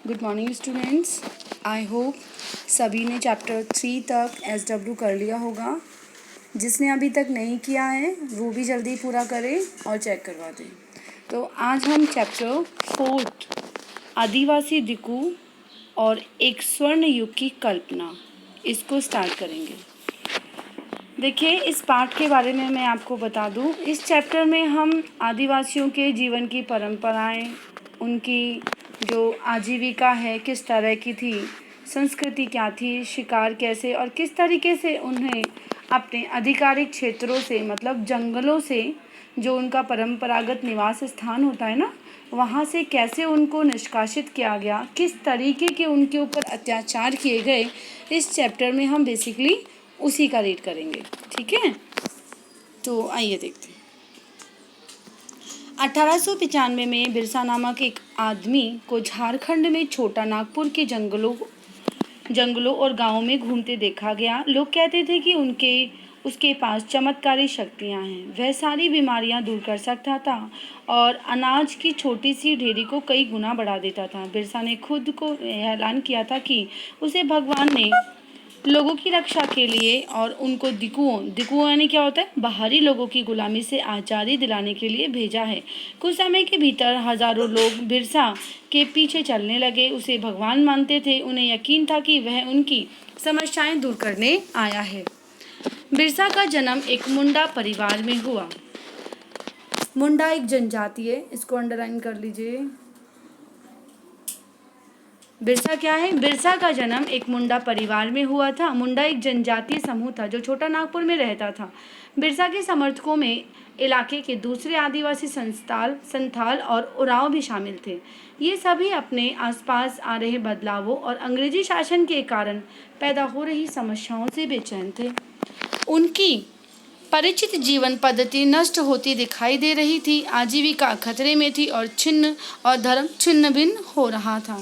Good morning students. I hope सभी ने chapter 3 तक SW कर लिया होगा। जिसने अभी तक नहीं किया है वो भी जल्दी पूरा करे और चेक करवा दें। तो आज हम चैप्टर 4 आदिवासी दिकू और एक स्वर्ण युग की कल्पना इसको स्टार्ट करेंगे। देखिए, इस पाठ के बारे में मैं आपको बता दूं। इस चैप्टर में हम आदिवासियों के जीवन की परंपराएं, उनकी जो आजीविका है किस तरह की थी, संस्कृति क्या थी, शिकार कैसे और किस तरीके से उन्हें अपने आधिकारिक क्षेत्रों से मतलब जंगलों से, जो उनका परंपरागत निवास स्थान होता है ना, वहाँ से कैसे उनको निष्कासित किया गया, किस तरीके के उनके ऊपर अत्याचार किए गए, इस चैप्टर में हम बेसिकली उसी का रीड करेंगे। ठीक है, तो आइए देखते हैं। 1895 में बिरसा नामक एक आदमी को झारखंड में छोटा नागपुर के जंगलों और गांवों में घूमते देखा गया। लोग कहते थे कि उसके पास चमत्कारी शक्तियां हैं। वह सारी बीमारियां दूर कर सकता था और अनाज की छोटी सी ढेरी को कई गुना बढ़ा देता था। बिरसा ने खुद को ऐलान किया था कि उसे भगवान ने लोगों की रक्षा के लिए और उनको दिकुओं यानी क्या होता है, बाहरी लोगों की गुलामी से आज़ादी दिलाने के लिए भेजा है। कुछ समय के भीतर हजारों लोग बिरसा के पीछे चलने लगे। उसे भगवान मानते थे। उन्हें यकीन था कि वह उनकी समस्याएं दूर करने आया है। बिरसा का जन्म एक मुंडा परिवार में हुआ। मुंडा एक जनजाति है, इसको अंडरलाइन कर लीजिए। बिरसा क्या है? बिरसा का जन्म एक मुंडा परिवार में हुआ था। मुंडा एक जनजातीय समूह था जो छोटा नागपुर में रहता था। बिरसा के समर्थकों में इलाके के दूसरे आदिवासी संथाल और उरांव भी शामिल थे। ये सभी अपने आसपास आ रहे बदलावों और अंग्रेजी शासन के कारण पैदा हो रही समस्याओं से बेचैन थे। उनकी परिचित जीवन पद्धति नष्ट होती दिखाई दे रही थी। आजीविका खतरे में थी और धर्म छिन्न भिन्न हो रहा था।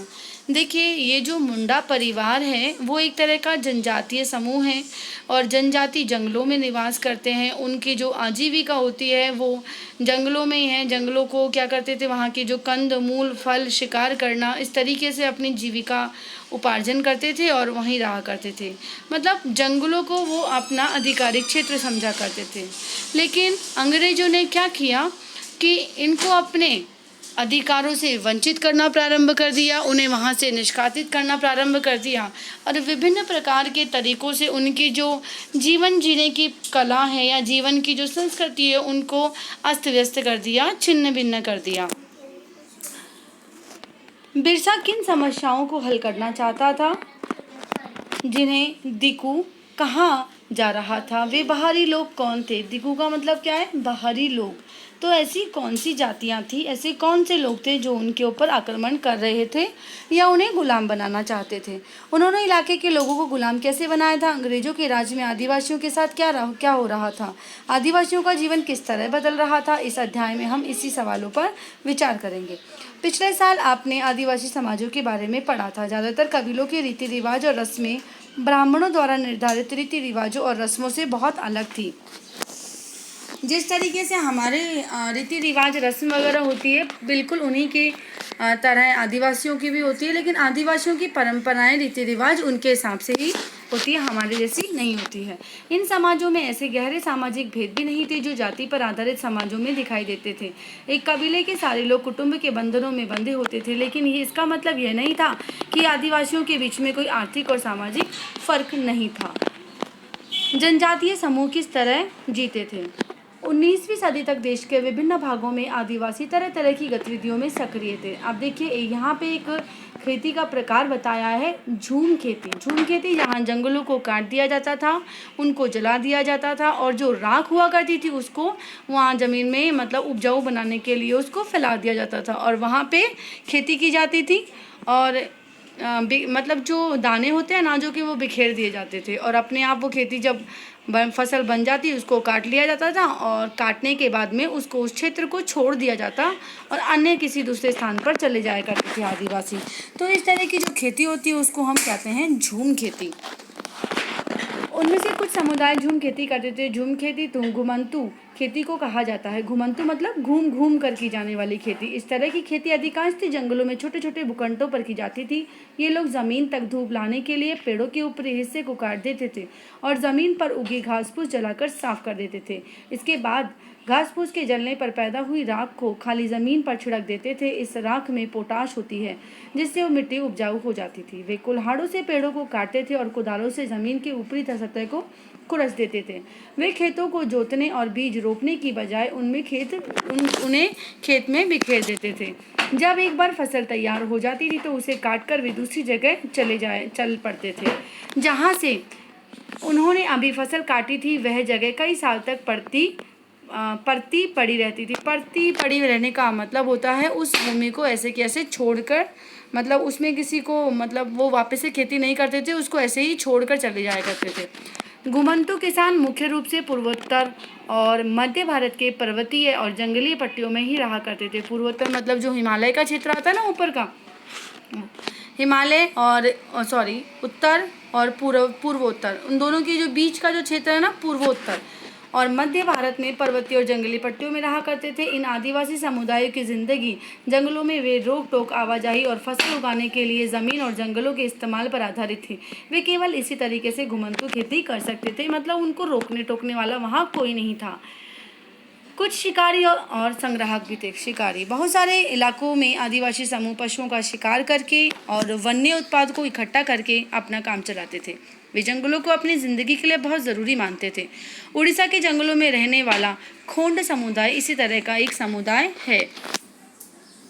देखिए, ये जो मुंडा परिवार है वो एक तरह का जनजातीय समूह है और जनजाति जंगलों में निवास करते हैं। उनकी जो आजीविका होती है वो जंगलों में ही है। जंगलों को क्या करते थे, वहाँ के जो कंद मूल फल शिकार करना, इस तरीके से अपनी जीविका उपार्जन करते थे और वहीं रहा करते थे। मतलब जंगलों को वो अपना आधिकारिक क्षेत्र समझा करते थे। लेकिन अंग्रेजों ने क्या किया कि इनको अपने अधिकारों से वंचित करना प्रारंभ कर दिया, उन्हें वहाँ से निष्कासित करना प्रारंभ कर दिया और विभिन्न प्रकार के तरीकों से उनकी जो जीवन जीने की कला है या जीवन की जो संस्कृति है उनको अस्त व्यस्त कर दिया, छिन्न भिन्न कर दिया। बिरसा किन समस्याओं को हल करना चाहता था, जिन्हें दिकू कहा जा रहा था? वे बाहरी लोग कौन थे? दिकू का मतलब क्या है? बाहरी लोग। तो ऐसी कौन सी जातियां थी, ऐसे कौन से लोग थे जो उनके ऊपर आक्रमण कर रहे थे या उन्हें गुलाम बनाना चाहते थे? उन्होंने इलाके के लोगों को गुलाम कैसे बनाया था? अंग्रेजों के राज में आदिवासियों के साथ क्या हो रहा था? आदिवासियों का जीवन किस तरह बदल रहा था? इस अध्याय में हम इसी सवालों पर विचार करेंगे। पिछले साल आपने आदिवासी समाजों के बारे में पढ़ा था। ज़्यादातर कबीलों के रीति रिवाज और रस्में ब्राह्मणों द्वारा निर्धारित रीति रिवाजों और रस्मों से बहुत अलग थी। जिस तरीके से हमारे रीति रिवाज रस्म वगैरह होती है, बिल्कुल उन्हीं की तरह आदिवासियों की भी होती है। लेकिन आदिवासियों की परंपराएं रीति रिवाज उनके हिसाब से ही होती है, हमारे जैसी नहीं होती है। इन समाजों में ऐसे गहरे सामाजिक भेद भी नहीं थे जो जाति पर आधारित समाजों में दिखाई देते थे। एक कबीले के सारे लोग कुटुंब के बंधनों में बंधे होते थे, लेकिन ये इसका मतलब यह नहीं था कि आदिवासियों के बीच में कोई आर्थिक और सामाजिक फर्क नहीं था। जनजातीय समूह किस तरह जीते थे? 19वीं सदी तक देश के विभिन्न भागों में आदिवासी तरह तरह की गतिविधियों में सक्रिय थे। अब देखिए, यहाँ पे एक खेती का प्रकार बताया है, झूम खेती। झूम खेती यहाँ जंगलों को काट दिया जाता था, उनको जला दिया जाता था और जो राख हुआ करती थी उसको वहाँ ज़मीन में मतलब उपजाऊ बनाने के लिए उसको फैला दिया जाता था और वहाँ पे खेती की जाती थी। और मतलब जो दाने होते हैं अनाजों के, वो बिखेर दिए जाते थे और अपने आप वो खेती जब फसल बन जाती उसको काट लिया जाता था और काटने के बाद में उसको उस क्षेत्र को छोड़ दिया जाता और अन्य किसी दूसरे स्थान पर चले जाया करते थे आदिवासी। तो इस तरह की जो खेती होती है उसको हम कहते हैं झूम खेती। उनमें से कुछ समुदाय झूम खेती करते थे। झूम खेती तुंगुमंतु खेती को कहा जाता है। घुमंतु मतलब घूम घूम कर की जाने वाली खेती। इस तरह की खेती अधिकांशतः जंगलों में छोटे छोटे भूखंडों पर की जाती थी। ये लोग जमीन तक धूप लाने के लिए पेड़ों के ऊपरी हिस्से को काट देते थे और जमीन पर उगी घास फूस जलाकर साफ कर देते थे। इसके बाद घास फूस के जलने पर पैदा हुई राख को खाली जमीन पर छिड़क देते थे। इस राख में पोटाश होती है जिससे वो मिट्टी उपजाऊ हो जाती थी। वे कुल्हाड़ों से पेड़ों को काटते थे और कुदालों से जमीन की ऊपरी सतह को खुरच देते थे। वे खेतों को जोतने और बीज रोपने की बजाय उन्हें खेत में बिखेर देते थे। जब एक बार फसल तैयार हो जाती थी तो उसे काटकर वे दूसरी जगह चल पड़ते थे जहाँ से उन्होंने अभी फसल काटी थी। वह जगह कई साल तक परती पड़ी रहती थी। परती पड़ी रहने का मतलब होता है उस भूमि को ऐसे कि ऐसे छोड़कर, मतलब उसमें किसी को, मतलब वो वापस से खेती नहीं करते थे, उसको ऐसे ही छोड़कर चले जाया करते थे। घुमंतु किसान मुख्य रूप से पूर्वोत्तर और मध्य भारत के पर्वतीय और जंगली पट्टियों में ही रहा करते थे। पूर्वोत्तर मतलब जो हिमालय का क्षेत्र आता है ना, ऊपर का हिमालय, और उत्तर और पूर्वोत्तर, उन दोनों की जो बीच का जो क्षेत्र है ना, पूर्वोत्तर, और मध्य भारत में पर्वतीय और जंगली पट्टियों में रहा करते थे। इन आदिवासी समुदायों की जिंदगी जंगलों में वे रोक टोक, आवाजाही और फसल उगाने के लिए जमीन और जंगलों के इस्तेमाल पर आधारित थी। वे केवल इसी तरीके से घुमंतु खेती कर सकते थे, मतलब उनको रोकने टोकने वाला वहाँ कोई नहीं था। कुछ शिकारी और संग्राहक भी थे। शिकारी बहुत सारे इलाकों में आदिवासी समूह पशुओं का शिकार करके और वन्य उत्पाद को इकट्ठा करके अपना काम चलाते थे। वे जंगलों को अपनी जिंदगी के लिए बहुत ज़रूरी मानते थे। उड़ीसा के जंगलों में रहने वाला खोंड समुदाय इसी तरह का एक समुदाय है।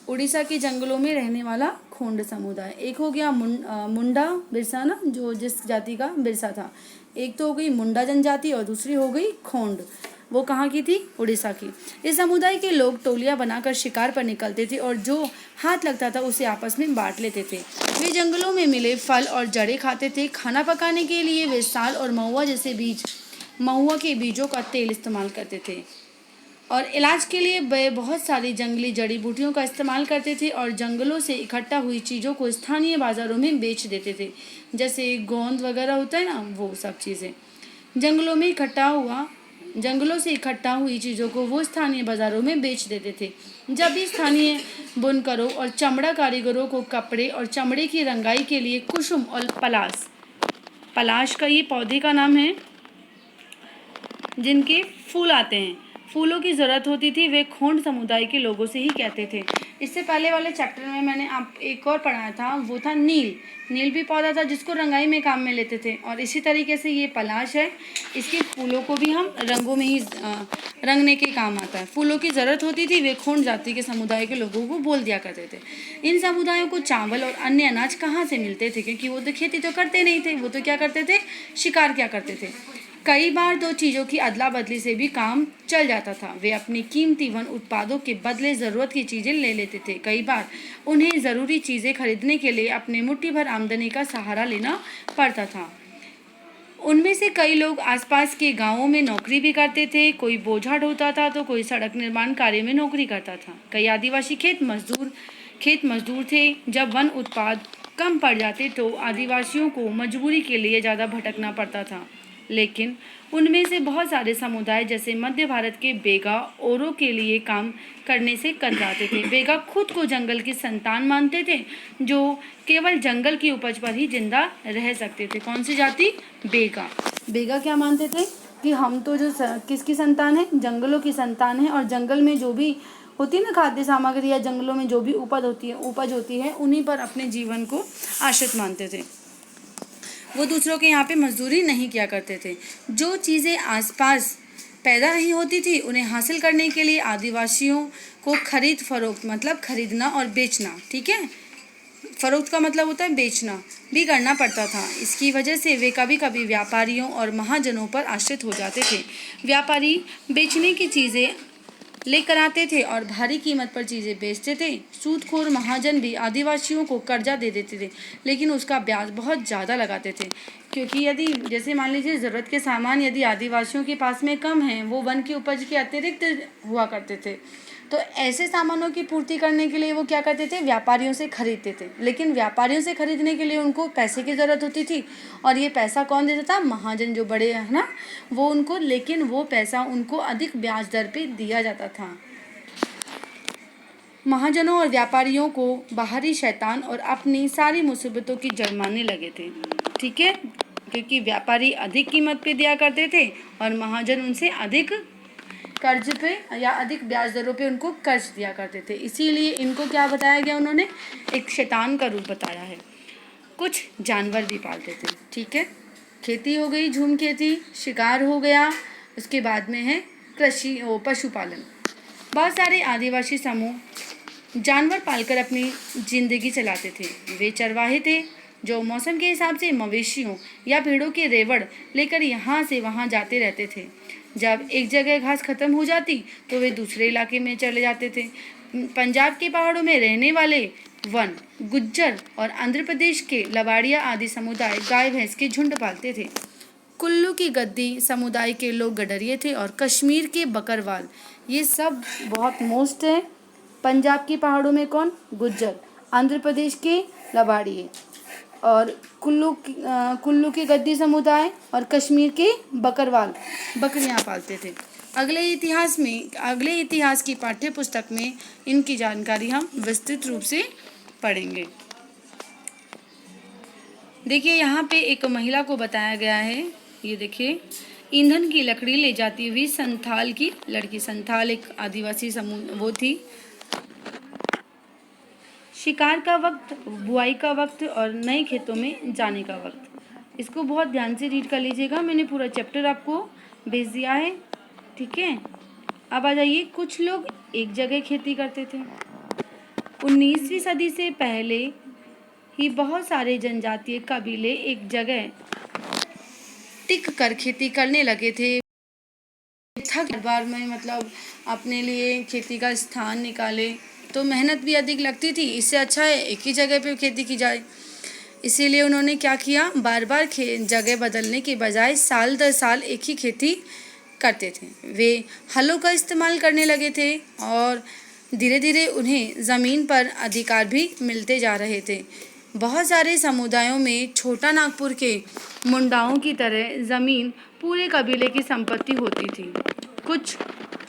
उड़ीसा के जंगलों में रहने वाला खोंड समुदाय, एक हो गया मुंडा बिरसा ना, जो जिस जाति का बिरसा था। एक तो हो गई मुंडा जनजाति और दूसरी हो गई खोंड। वो कहाँ की थी? उड़ीसा की। इस समुदाय के लोग टोलियां बनाकर शिकार पर निकलते थे और जो हाथ लगता था उसे आपस में बांट लेते थे। वे जंगलों में मिले फल और जड़ें खाते थे। खाना पकाने के लिए वे साल और महुआ के बीजों का तेल इस्तेमाल करते थे और इलाज के लिए वे बहुत सारी जंगली जड़ी बूटियों का इस्तेमाल करते थे और जंगलों से इकट्ठा हुई चीज़ों को स्थानीय बाज़ारों में बेच देते थे, जैसे गोंद वगैरह होता है ना, वो सब चीज़ें। जंगलों से इकट्ठा हुई चीज़ों को वो स्थानीय बाज़ारों में बेच देते थे। जब भी स्थानीय बुनकरों और चमड़ा कारीगरों को कपड़े और चमड़े की रंगाई के लिए कुसुम और पलाश का ये पौधे का नाम है, जिनके फूल आते हैं, फूलों की ज़रूरत होती थी, वे खोंड समुदाय के लोगों से ही कहते थे। इससे पहले वाले चैप्टर में मैंने आप एक और पढ़ाया था, वो था नील भी पौधा था जिसको रंगाई में काम में लेते थे। और इसी तरीके से ये पलाश है, इसके फूलों को भी हम रंगों में ही रंगने के काम आता है। फूलों की ज़रूरत होती थी, वे खोंड जाति के समुदाय के लोगों को बोल दिया करते थे। इन समुदायों को चावल और अन्य अनाज कहाँ से मिलते थे, क्योंकि वो तो खेती तो करते नहीं थे, वो तो क्या करते थे, शिकार क्या करते थे। कई बार दो चीज़ों की अदला बदली से भी काम चल जाता था। वे अपनी कीमती वन उत्पादों के बदले ज़रूरत की चीज़ें ले लेते थे। कई बार उन्हें ज़रूरी चीज़ें खरीदने के लिए अपने मुट्ठी भर आमदनी का सहारा लेना पड़ता था। उनमें से कई लोग आसपास के गांवों में नौकरी भी करते थे। कोई बोझा ढोता था तो कोई सड़क निर्माण कार्य में नौकरी करता था। कई आदिवासी खेत मजदूर थे। जब वन उत्पाद कम पड़ जाते तो आदिवासियों को मजबूरी के लिए ज़्यादा भटकना पड़ता था। लेकिन उनमें से बहुत सारे समुदाय जैसे मध्य भारत के बेगा औरों के लिए काम करने से कतराते थे। बेगा खुद को जंगल की संतान मानते थे, जो केवल जंगल की उपज पर ही जिंदा रह सकते थे। कौन सी जाति? बेगा क्या मानते थे कि हम तो जो किसकी संतान है? जंगलों की संतान है, और जंगल में जो भी होती है ना खाद्य सामग्री या जंगलों में जो भी उपज होती है उन्हीं पर अपने जीवन को आश्रित मानते थे। वो दूसरों के यहाँ पे मजदूरी नहीं किया करते थे। जो चीज़ें आसपास पैदा नहीं होती थी उन्हें हासिल करने के लिए आदिवासियों को खरीद फरोख्त, मतलब खरीदना और बेचना, ठीक है, फरोख्त का मतलब होता है बेचना, भी करना पड़ता था। इसकी वजह से वे कभी कभी व्यापारियों और महाजनों पर आश्रित हो जाते थे। व्यापारी बेचने की चीज़ें लेकर आते थे और भारी कीमत पर चीज़ें बेचते थे। सूदखोर महाजन भी आदिवासियों को कर्जा दे देते थे, लेकिन उसका ब्याज बहुत ज़्यादा लगाते थे, क्योंकि यदि जैसे मान लीजिए ज़रूरत के सामान यदि आदिवासियों के पास में कम हैं, वो वन की उपज के अतिरिक्त हुआ करते थे, तो ऐसे सामानों की पूर्ति करने के लिए वो क्या करते थे, व्यापारियों से खरीदते थे। लेकिन व्यापारियों से खरीदने के लिए उनको पैसे की ज़रूरत होती थी, और ये पैसा कौन देता था, महाजन जो बड़े है ना वो उनको, लेकिन वो पैसा उनको अधिक ब्याज दर पे दिया जाता था। महाजनों और व्यापारियों को बाहरी शैतान और अपनी सारी मुसीबतों की जड़ मानने लगे थे। ठीक है, क्योंकि व्यापारी अधिक कीमत पे दिया करते थे और महाजन उनसे अधिक कर्ज पे या अधिक ब्याज दरों पे उनको कर्ज दिया करते थे। इसीलिए इनको क्या बताया गया, उन्होंने एक शैतान का रूप बताया है। कुछ जानवर भी पालते थे। ठीक है, खेती हो गई, झूम खेती, शिकार हो गया, उसके बाद में है कृषि पशुपालन। बहुत सारे आदिवासी समूह जानवर पालकर अपनी जिंदगी चलाते थे। वे चरवाहे थे जो मौसम के हिसाब से मवेशियों या भेड़ों के रेवड़ लेकर यहाँ से वहाँ जाते रहते थे। जब एक जगह घास खत्म हो जाती तो वे दूसरे इलाके में चले जाते थे। पंजाब के पहाड़ों में रहने वाले वन, गुज्जर और आंध्र प्रदेश के लबाड़िया आदि समुदाय गाय भैंस के झुंड पालते थे। कुल्लू की गद्दी समुदाय के लोग गडरिये थे और कश्मीर के बकरवाल, ये सब बहुत मोस्ट है। पंजाब की पहाड़ों में कौन, गुज्जर, आंध्र प्रदेश के लबाड़िये और कुल्लू के गद्दी समुदाय और कश्मीर के बकरवाल बकरियां पालते थे। अगले इतिहास की पाठ्य पुस्तक में इनकी जानकारी हम विस्तृत रूप से पढ़ेंगे। देखिए यहाँ पे एक महिला को बताया गया है, ये देखिए, ईंधन की लकड़ी ले जाती हुई संथाल की लड़की। संथाल एक आदिवासी समूह वो थी। शिकार का वक्त, बुआई का वक्त और नए खेतों में जाने का वक्त। इसको बहुत ध्यान से रीड कर लीजिएगा, मैंने पूरा चैप्टर आपको भेज दिया है। ठीक है, अब आ जाइए, कुछ लोग एक जगह खेती करते थे। 19वीं सदी से पहले ही बहुत सारे जनजातीय कबीले एक जगह टिक कर खेती करने लगे थे। थक बार में मतलब अपने लिए खेती का स्थान निकाले तो मेहनत भी अधिक लगती थी, इससे अच्छा है एक ही जगह पे खेती की जाए। इसीलिए उन्होंने क्या किया, बार बार जगह बदलने के बजाय साल दर साल एक ही खेती करते थे। वे हलों का इस्तेमाल करने लगे थे और धीरे धीरे उन्हें ज़मीन पर अधिकार भी मिलते जा रहे थे। बहुत सारे समुदायों में छोटा नागपुर के मुंडाओं की तरह ज़मीन पूरे कबीले की संपत्ति होती थी। कुछ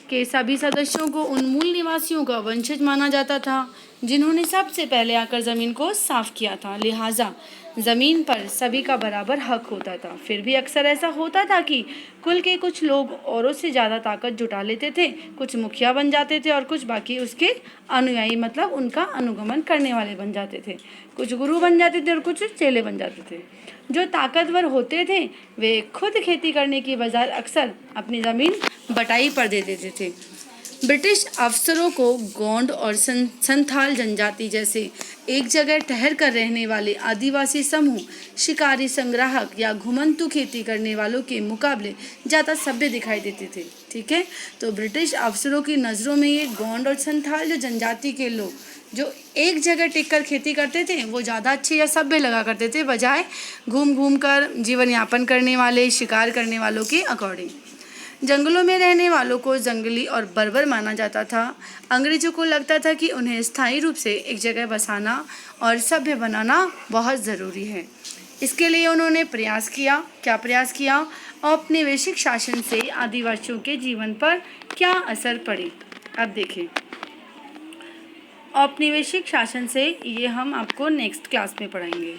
के सभी सदस्यों को उन मूल निवासियों का वंशज माना जाता था जिन्होंने सबसे पहले आकर ज़मीन को साफ किया था। लिहाजा ज़मीन पर सभी का बराबर हक होता था। फिर भी अक्सर ऐसा होता था कि कुल के कुछ लोग औरों से ज़्यादा ताकत जुटा लेते थे। कुछ मुखिया बन जाते थे और कुछ बाकी उसके अनुयायी, मतलब उनका अनुगमन करने वाले बन जाते थे। कुछ गुरु बन जाते थे और कुछ चेले बन जाते थे। जो ताकतवर होते थे वे खुद खेती करने की बजाय अक्सर अपनी ज़मीन बटाई पर दे देते थे। ब्रिटिश अफसरों को गोंड और संथाल जनजाति जैसे एक जगह ठहर कर रहने वाले आदिवासी समूह शिकारी, संग्राहक या घुमंतू खेती करने वालों के मुकाबले ज़्यादा सभ्य दिखाई देते थे। ठीक है, तो ब्रिटिश अफसरों की नज़रों में ये गोंड और संथाल जो जनजाति के लोग जो एक जगह टिक कर खेती करते थे वो ज़्यादा अच्छे या सभ्य लगा करते थे, बजाय घूम घूम कर जीवन यापन करने वाले, शिकार करने वालों के अकॉर्डिंग। जंगलों में रहने वालों को जंगली और बर्बर माना जाता था। अंग्रेजों को लगता था कि उन्हें स्थायी रूप से एक जगह बसाना और सभ्य बनाना बहुत ज़रूरी है। इसके लिए उन्होंने प्रयास किया, औपनिवेशिक शासन से आदिवासियों के जीवन पर क्या असर पड़े। अब देखें, औपनिवेशिक शासन से ये हम आपको नेक्स्ट क्लास में पढ़ाएंगे।